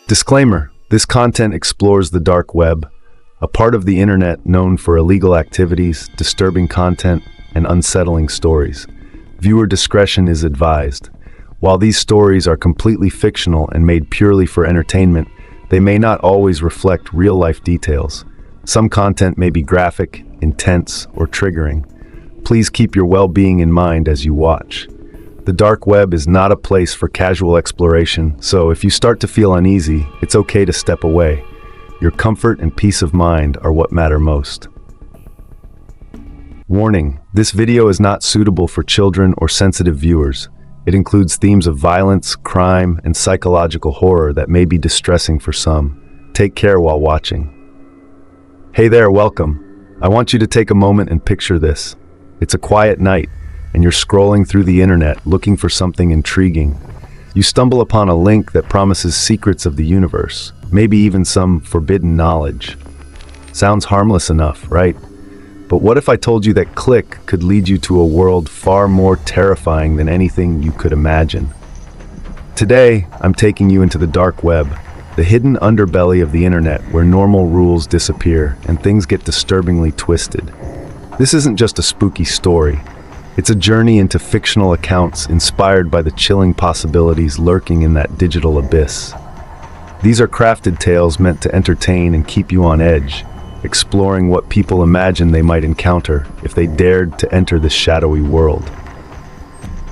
Disclaimer: this content explores the dark web, a part of the internet known for illegal activities, disturbing content, and unsettling stories. Viewer discretion is advised. While these stories are completely fictional and made purely for entertainment, they may not always reflect real-life details. Some content may be graphic, intense, or triggering. Please keep your well-being in mind as you watch. The dark web is not a place for casual exploration, so if you start to feel uneasy, it's okay to step away. Your comfort and peace of mind are what matter most. Warning: this video is not suitable for children or sensitive viewers. It includes themes of violence, crime, and psychological horror that may be distressing for some. Take care while watching. Hey there, welcome. I want you to take a moment and picture this. It's a quiet night, and you're scrolling through the internet looking for something intriguing. You stumble upon a link that promises secrets of the universe, maybe even some forbidden knowledge. Sounds harmless enough, right? But what if I told you that click could lead you to a world far more terrifying than anything you could imagine? Today, I'm taking you into the dark web, the hidden underbelly of the internet where normal rules disappear and things get disturbingly twisted. This isn't just a spooky story. It's a journey into fictional accounts inspired by the chilling possibilities lurking in that digital abyss. These are crafted tales meant to entertain and keep you on edge, exploring what people imagine they might encounter if they dared to enter this shadowy world.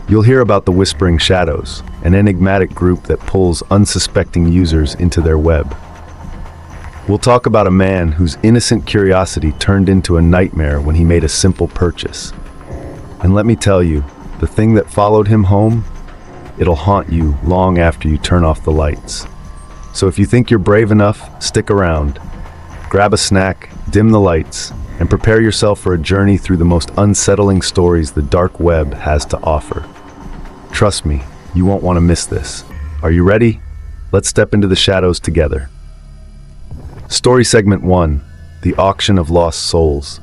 You'll hear about the Whispering Shadows, an enigmatic group that pulls unsuspecting users into their web. We'll talk about a man whose innocent curiosity turned into a nightmare when he made a simple purchase. And let me tell you, the thing that followed him home, it'll haunt you long after you turn off the lights. So if you think you're brave enough, stick around. Grab a snack, dim the lights, and prepare yourself for a journey through the most unsettling stories the dark web has to offer. Trust me, you won't want to miss this. Are you ready? Let's step into the shadows together. Story Segment 1: The Auction of Lost Souls.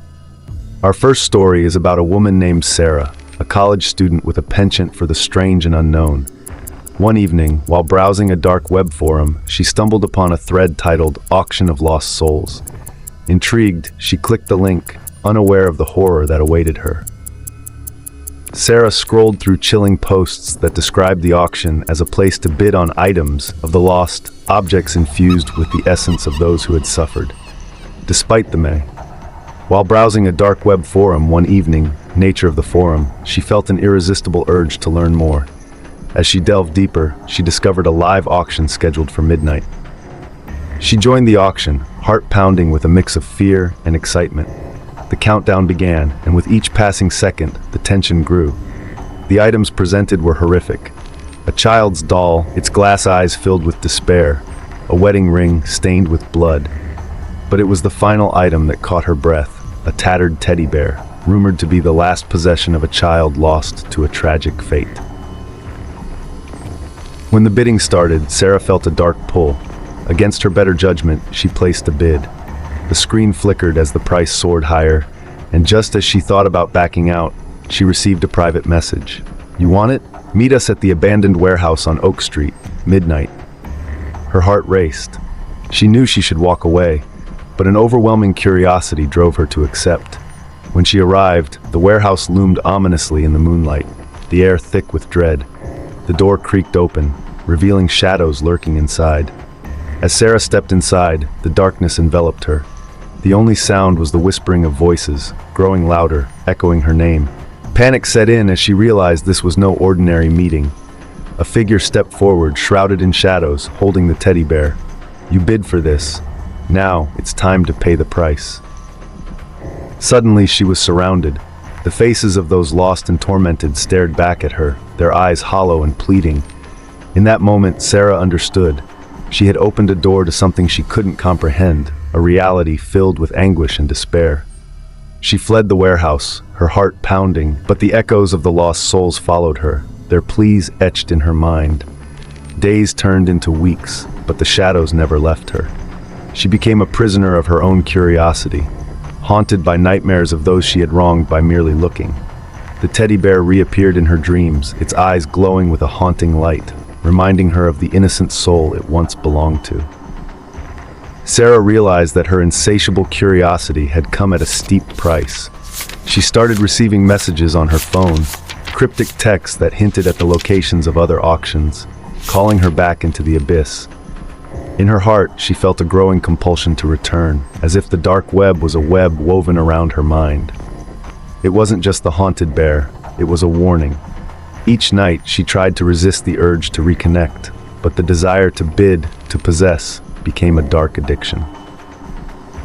Our first story is about a woman named Sarah, a college student with a penchant for the strange and unknown. One evening, while browsing a dark web forum, she stumbled upon a thread titled Auction of Lost Souls. Intrigued, she clicked the link, unaware of the horror that awaited her. Sarah scrolled through chilling posts that described the auction as a place to bid on items of the lost, objects infused with the essence of those who had suffered. Despite the While browsing a dark web forum one evening, nature of the forum, she felt an irresistible urge to learn more. As she delved deeper, she discovered a live auction scheduled for midnight. She joined the auction, heart pounding with a mix of fear and excitement. The countdown began, and with each passing second, the tension grew. The items presented were horrific. A child's doll, its glass eyes filled with despair, a wedding ring stained with blood. But it was the final item that caught her breath, a tattered teddy bear, rumored to be the last possession of a child lost to a tragic fate. When the bidding started, Sarah felt a dark pull. Against her better judgment, she placed a bid. The screen flickered as the price soared higher, and just as she thought about backing out, she received a private message. "You want it? Meet us at the abandoned warehouse on Oak Street, midnight." Her heart raced. She knew she should walk away, but an overwhelming curiosity drove her to accept. When she arrived, the warehouse loomed ominously in the moonlight, the air thick with dread. The door creaked open, revealing shadows lurking inside. As Sarah stepped inside, the darkness enveloped her. The only sound was the whispering of voices, growing louder, echoing her name. Panic set in as she realized this was no ordinary meeting. A figure stepped forward, shrouded in shadows, holding the teddy bear. "You bid for this. Now it's time to pay the price." Suddenly she was surrounded. The faces of those lost and tormented stared back at her, their eyes hollow and pleading. In that moment, Sarah understood. She had opened a door to something she couldn't comprehend, a reality filled with anguish and despair. She fled the warehouse, her heart pounding, but the echoes of the lost souls followed her, their pleas etched in her mind. Days turned into weeks, but the shadows never left her. She became a prisoner of her own curiosity, haunted by nightmares of those she had wronged by merely looking. The teddy bear reappeared in her dreams, its eyes glowing with a haunting light. reminding her of the innocent soul it once belonged to. Sarah realized that her insatiable curiosity had come at a steep price. She started receiving messages on her phone, cryptic texts that hinted at the locations of other auctions, calling her back into the abyss. In her heart, she felt a growing compulsion to return, as if the dark web was a web woven around her mind. It wasn't just the haunted bear, it was a warning. Each night, she tried to resist the urge to reconnect, but the desire to bid, to possess, became a dark addiction.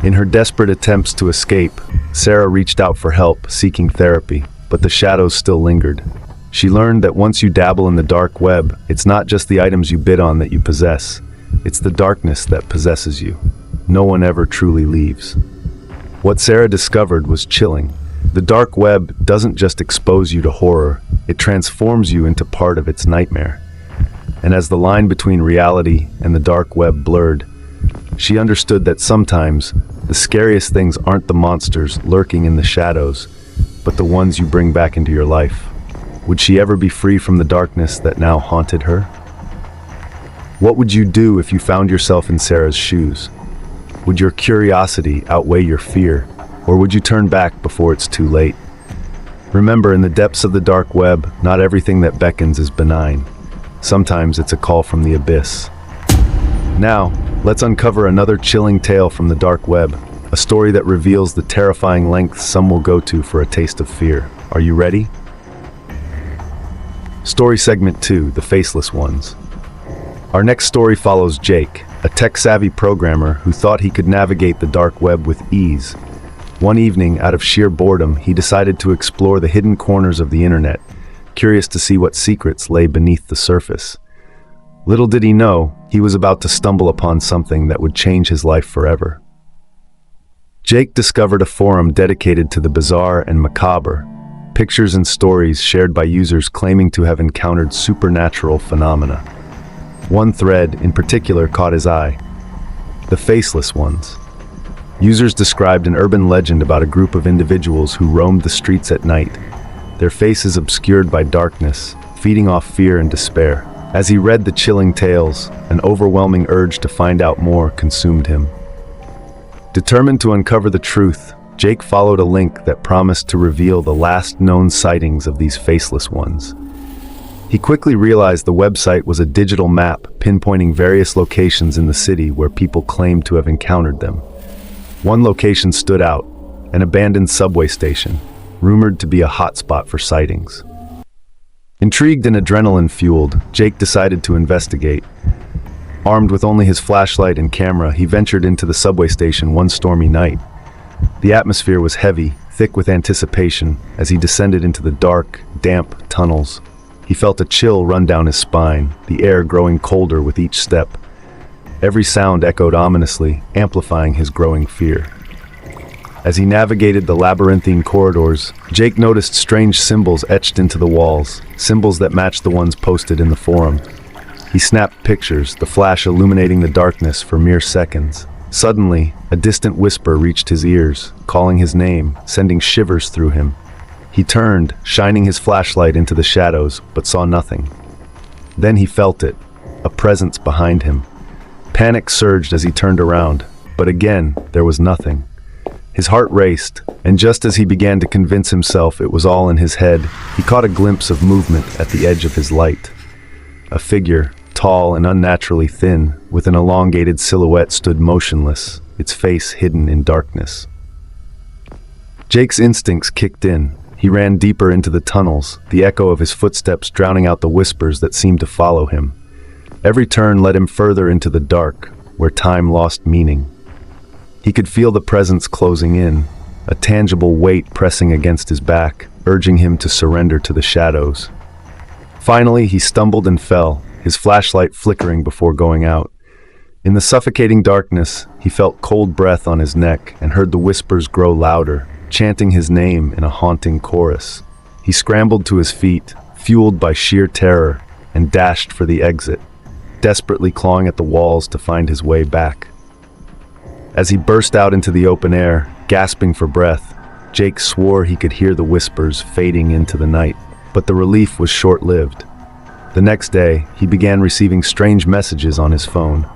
In her desperate attempts to escape, Sarah reached out for help, seeking therapy, but the shadows still lingered. She learned that once you dabble in the dark web, it's not just the items you bid on that you possess. It's the darkness that possesses you. No one ever truly leaves. What Sarah discovered was chilling. The dark web doesn't just expose you to horror, it transforms you into part of its nightmare. And as the line between reality and the dark web blurred, she understood that sometimes the scariest things aren't the monsters lurking in the shadows, but the ones you bring back into your life. Would she ever be free from the darkness that now haunted her? What would you do if you found yourself in Sarah's shoes? Would your curiosity outweigh your fear, or would you turn back before it's too late? Remember, in the depths of the dark web, not everything that beckons is benign. Sometimes it's a call from the abyss. Now, let's uncover another chilling tale from the dark web, a story that reveals the terrifying lengths some will go to for a taste of fear. Are you ready? Story segment 2, The Faceless Ones. Our next story follows Jake, a tech-savvy programmer who thought he could navigate the dark web with ease. One evening, out of sheer boredom, he decided to explore the hidden corners of the internet, curious to see what secrets lay beneath the surface. Little did he know, he was about to stumble upon something that would change his life forever. Jake discovered a forum dedicated to the bizarre and macabre, pictures and stories shared by users claiming to have encountered supernatural phenomena. One thread in particular caught his eye: the Faceless Ones. Users described an urban legend about a group of individuals who roamed the streets at night, their faces obscured by darkness, feeding off fear and despair. As he read the chilling tales, an overwhelming urge to find out more consumed him. Determined to uncover the truth, Jake followed a link that promised to reveal the last known sightings of these Faceless Ones. He quickly realized the website was a digital map pinpointing various locations in the city where people claimed to have encountered them. One location stood out, an abandoned subway station, rumored to be a hotspot for sightings. Intrigued and adrenaline-fueled, Jake decided to investigate. Armed with only his flashlight and camera, he ventured into the subway station one stormy night. The atmosphere was heavy, thick with anticipation, as he descended into the dark, damp tunnels. He felt a chill run down his spine, the air growing colder with each step. Every sound echoed ominously, amplifying his growing fear. As he navigated the labyrinthine corridors, Jake noticed strange symbols etched into the walls, symbols that matched the ones posted in the forum. He snapped pictures, the flash illuminating the darkness for mere seconds. Suddenly, a distant whisper reached his ears, calling his name, sending shivers through him. He turned, shining his flashlight into the shadows, but saw nothing. Then he felt it, a presence behind him. Panic surged as he turned around, but again, there was nothing. His heart raced, and just as he began to convince himself it was all in his head, he caught a glimpse of movement at the edge of his light. A figure, tall and unnaturally thin, with an elongated silhouette, stood motionless, its face hidden in darkness. Jake's instincts kicked in. He ran deeper into the tunnels, the echo of his footsteps drowning out the whispers that seemed to follow him. Every turn led him further into the dark, where time lost meaning. He could feel the presence closing in, a tangible weight pressing against his back, urging him to surrender to the shadows. Finally, he stumbled and fell, his flashlight flickering before going out. In the suffocating darkness, he felt cold breath on his neck and heard the whispers grow louder, chanting his name in a haunting chorus. He scrambled to his feet, fueled by sheer terror, and dashed for the exit, desperately clawing at the walls to find his way back. As he burst out into the open air, gasping for breath, Jake swore he could hear the whispers fading into the night, but the relief was short-lived. The next day, he began receiving strange messages on his phone.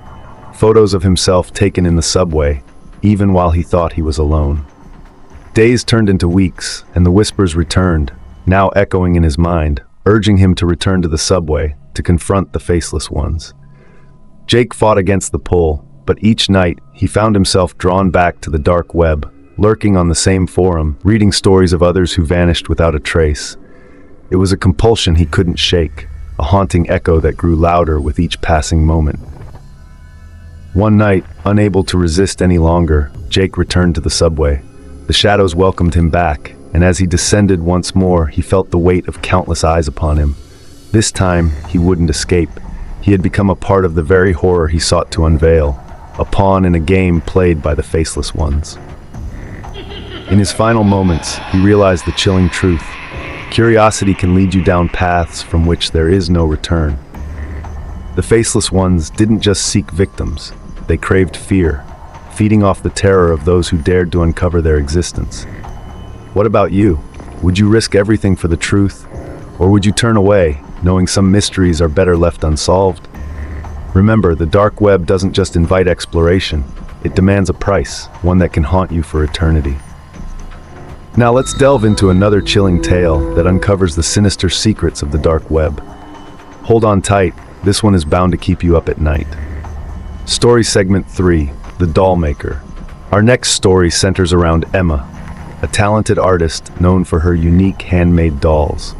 Photos of himself taken in the subway, even while he thought he was alone. Days turned into weeks, and the whispers returned, now echoing in his mind, urging him to return to the subway, to confront the faceless ones. Jake fought against the pull, but each night he found himself drawn back to the dark web, lurking on the same forum, reading stories of others who vanished without a trace. It was a compulsion he couldn't shake, a haunting echo that grew louder with each passing moment. One night, unable to resist any longer, Jake returned to the subway. The shadows welcomed him back, and as he descended once more, he felt the weight of countless eyes upon him. This time, he wouldn't escape. He had become a part of the very horror he sought to unveil, a pawn in a game played by the faceless ones. In his final moments, he realized the chilling truth. Curiosity can lead you down paths from which there is no return. The faceless ones didn't just seek victims, they craved fear, feeding off the terror of those who dared to uncover their existence. What about you? Would you risk everything for the truth? Or would you turn away, knowing some mysteries are better left unsolved? Remember, the dark web doesn't just invite exploration, it demands a price, one that can haunt you for eternity. Now let's delve into another chilling tale that uncovers the sinister secrets of the dark web. Hold on tight, this one is bound to keep you up at night. Story Segment 3, The Doll Maker. Our next story centers around Emma, a talented artist known for her unique handmade dolls.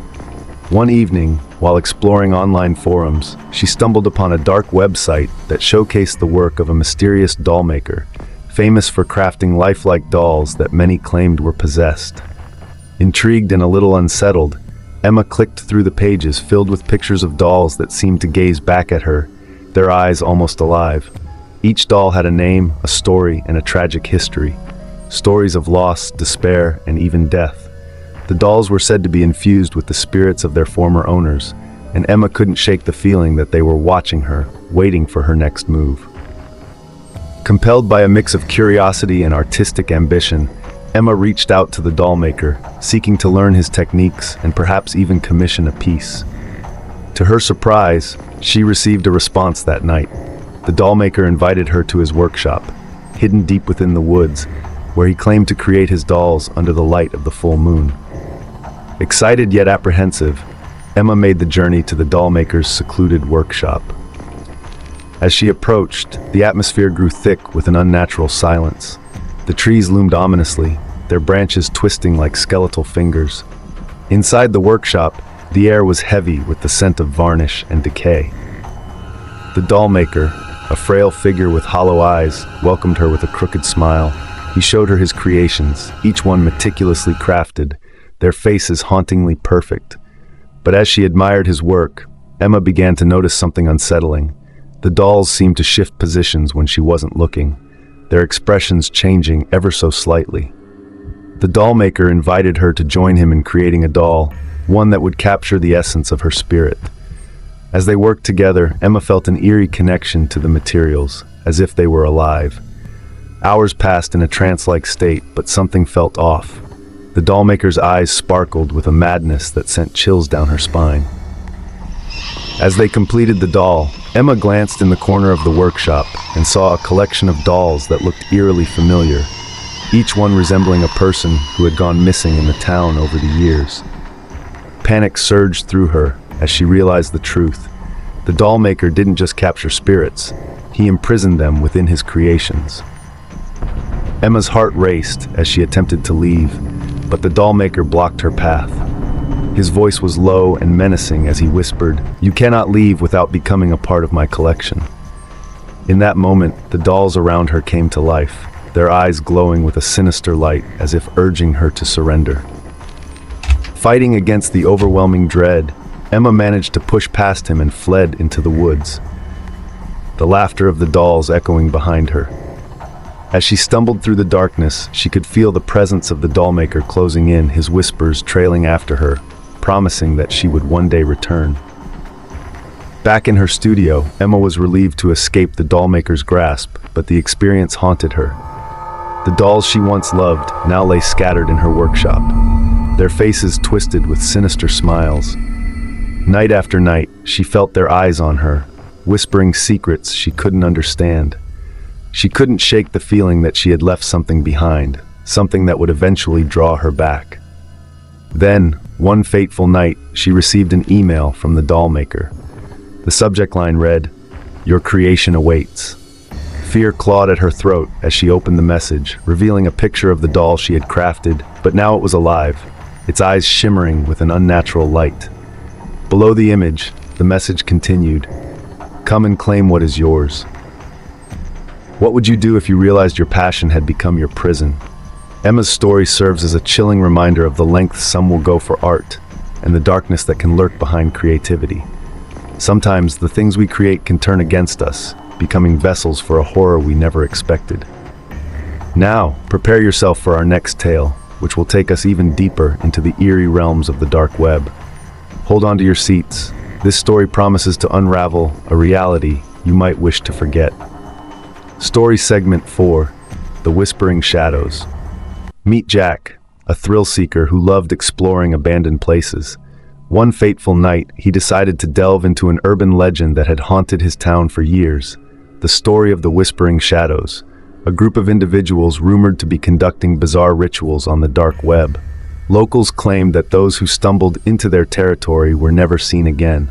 One evening, while exploring online forums, she stumbled upon a dark website that showcased the work of a mysterious doll maker, famous for crafting lifelike dolls that many claimed were possessed. Intrigued and a little unsettled, Emma clicked through the pages filled with pictures of dolls that seemed to gaze back at her, their eyes almost alive. Each doll had a name, a story, and a tragic history. Stories of loss, despair, and even death. The dolls were said to be infused with the spirits of their former owners, and Emma couldn't shake the feeling that they were watching her, waiting for her next move. Compelled by a mix of curiosity and artistic ambition, Emma reached out to the doll maker, seeking to learn his techniques and perhaps even commission a piece. To her surprise, she received a response that night. The doll maker invited her to his workshop, hidden deep within the woods, where he claimed to create his dolls under the light of the full moon. Excited yet apprehensive, Emma made the journey to the doll maker's secluded workshop. As she approached, the atmosphere grew thick with an unnatural silence. The trees loomed ominously, their branches twisting like skeletal fingers. Inside the workshop, the air was heavy with the scent of varnish and decay. The doll maker, a frail figure with hollow eyes, welcomed her with a crooked smile. He showed her his creations, each one meticulously crafted, their faces hauntingly perfect. But as she admired his work, Emma began to notice something unsettling. The dolls seemed to shift positions when she wasn't looking, their expressions changing ever so slightly. The doll maker invited her to join him in creating a doll, one that would capture the essence of her spirit. As they worked together, Emma felt an eerie connection to the materials, as if they were alive. Hours passed in a trance-like state, but something felt off. The doll maker's eyes sparkled with a madness that sent chills down her spine. As they completed the doll, Emma glanced in the corner of the workshop and saw a collection of dolls that looked eerily familiar, each one resembling a person who had gone missing in the town over the years. Panic surged through her as she realized the truth. The doll maker didn't just capture spirits, he imprisoned them within his creations. Emma's heart raced as she attempted to leave, but the doll maker blocked her path. His voice was low and menacing as he whispered, "You cannot leave without becoming a part of my collection." In that moment, the dolls around her came to life, their eyes glowing with a sinister light as if urging her to surrender. Fighting against the overwhelming dread, Emma managed to push past him and fled into the woods, the laughter of the dolls echoing behind her. As she stumbled through the darkness, she could feel the presence of the doll maker closing in, his whispers trailing after her, promising that she would one day return. Back in her studio, Emma was relieved to escape the doll maker's grasp, but the experience haunted her. The dolls she once loved now lay scattered in her workshop, their faces twisted with sinister smiles. Night after night, she felt their eyes on her, whispering secrets she couldn't understand. She couldn't shake the feeling that she had left something behind, something that would eventually draw her back. Then, one fateful night, she received an email from the doll maker. The subject line read, "Your creation awaits." Fear clawed at her throat as she opened the message, revealing a picture of the doll she had crafted, but now it was alive, its eyes shimmering with an unnatural light. Below the image, the message continued, "Come and claim what is yours." What would you do if you realized your passion had become your prison? Emma's story serves as a chilling reminder of the lengths some will go for art and the darkness that can lurk behind creativity. Sometimes the things we create can turn against us, becoming vessels for a horror we never expected. Now, prepare yourself for our next tale, which will take us even deeper into the eerie realms of the dark web. Hold on to your seats. This story promises to unravel a reality you might wish to forget. Story Segment 4, The Whispering Shadows. Meet Jack, a thrill-seeker who loved exploring abandoned places. One fateful night, he decided to delve into an urban legend that had haunted his town for years, the story of the Whispering Shadows, a group of individuals rumored to be conducting bizarre rituals on the dark web. Locals claimed that those who stumbled into their territory were never seen again.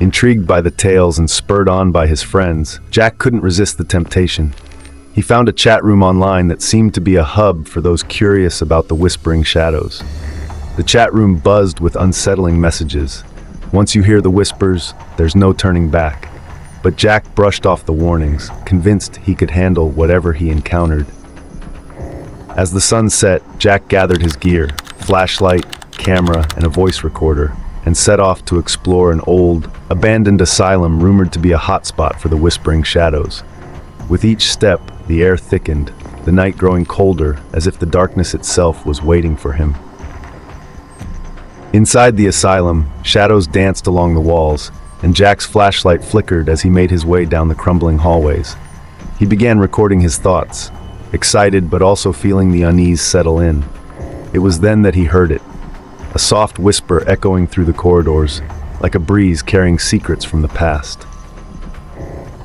Intrigued by the tales and spurred on by his friends, Jack couldn't resist the temptation. He found a chat room online that seemed to be a hub for those curious about the Whispering Shadows. The chat room buzzed with unsettling messages. Once you hear the whispers, there's no turning back. But Jack brushed off the warnings, convinced he could handle whatever he encountered. As the sun set, Jack gathered his gear, flashlight, camera, and a voice recorder, and set off to explore an old, abandoned asylum rumored to be a hotspot for the Whispering Shadows. With each step, the air thickened, the night growing colder, as if the darkness itself was waiting for him. Inside the asylum, shadows danced along the walls, and Jack's flashlight flickered as he made his way down the crumbling hallways. He began recording his thoughts, excited but also feeling the unease settle in. It was then that he heard it, a soft whisper echoing through the corridors, like a breeze carrying secrets from the past.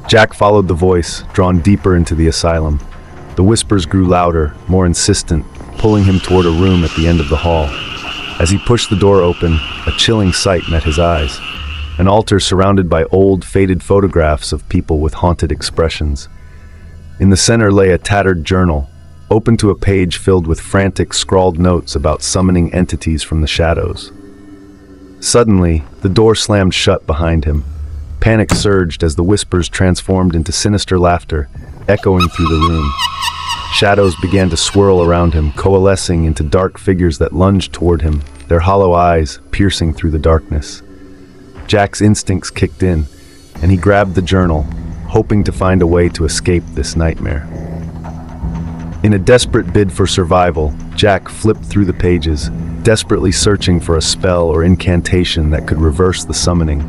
Jack followed the voice, drawn deeper into the asylum. The whispers grew louder, more insistent, pulling him toward a room at the end of the hall. As he pushed the door open, a chilling sight met his eyes. An altar surrounded by old, faded photographs of people with haunted expressions. In the center lay a tattered journal, open to a page filled with frantic, scrawled notes about summoning entities from the shadows. Suddenly, the door slammed shut behind him. Panic surged as the whispers transformed into sinister laughter, echoing through the room. Shadows began to swirl around him, coalescing into dark figures that lunged toward him, their hollow eyes piercing through the darkness. Jack's instincts kicked in, and he grabbed the journal, hoping to find a way to escape this nightmare. In a desperate bid for survival, Jack flipped through the pages, desperately searching for a spell or incantation that could reverse the summoning.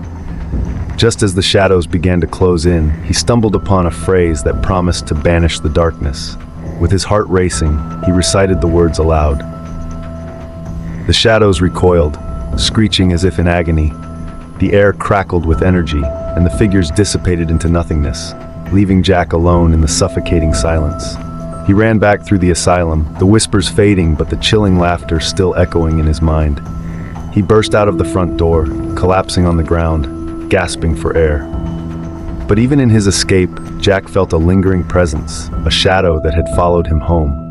Just as the shadows began to close in, he stumbled upon a phrase that promised to banish the darkness. With his heart racing, he recited the words aloud. The shadows recoiled, screeching as if in agony. The air crackled with energy, and the figures dissipated into nothingness, leaving Jack alone in the suffocating silence. He ran back through the asylum, the whispers fading but the chilling laughter still echoing in his mind. He burst out of the front door, collapsing on the ground, gasping for air. But even in his escape, Jack felt a lingering presence, a shadow that had followed him home.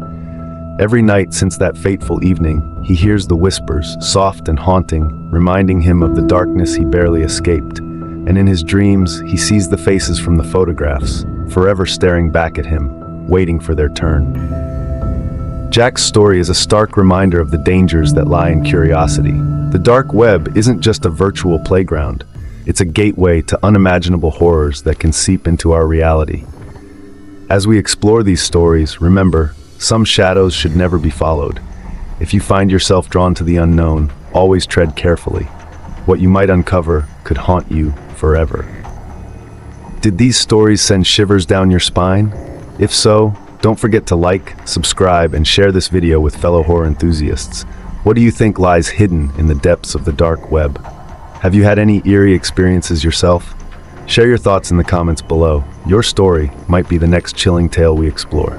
Every night since that fateful evening, he hears the whispers, soft and haunting, reminding him of the darkness he barely escaped. And in his dreams, he sees the faces from the photographs, forever staring back at him, waiting for their turn. Jack's story is a stark reminder of the dangers that lie in curiosity. The dark web isn't just a virtual playground. It's a gateway to unimaginable horrors that can seep into our reality. As we explore these stories, remember, some shadows should never be followed. If you find yourself drawn to the unknown, always tread carefully. What you might uncover could haunt you forever. Did these stories send shivers down your spine? If so, don't forget to like, subscribe, and share this video with fellow horror enthusiasts. What do you think lies hidden in the depths of the dark web? Have you had any eerie experiences yourself? Share your thoughts in the comments below. Your story might be the next chilling tale we explore.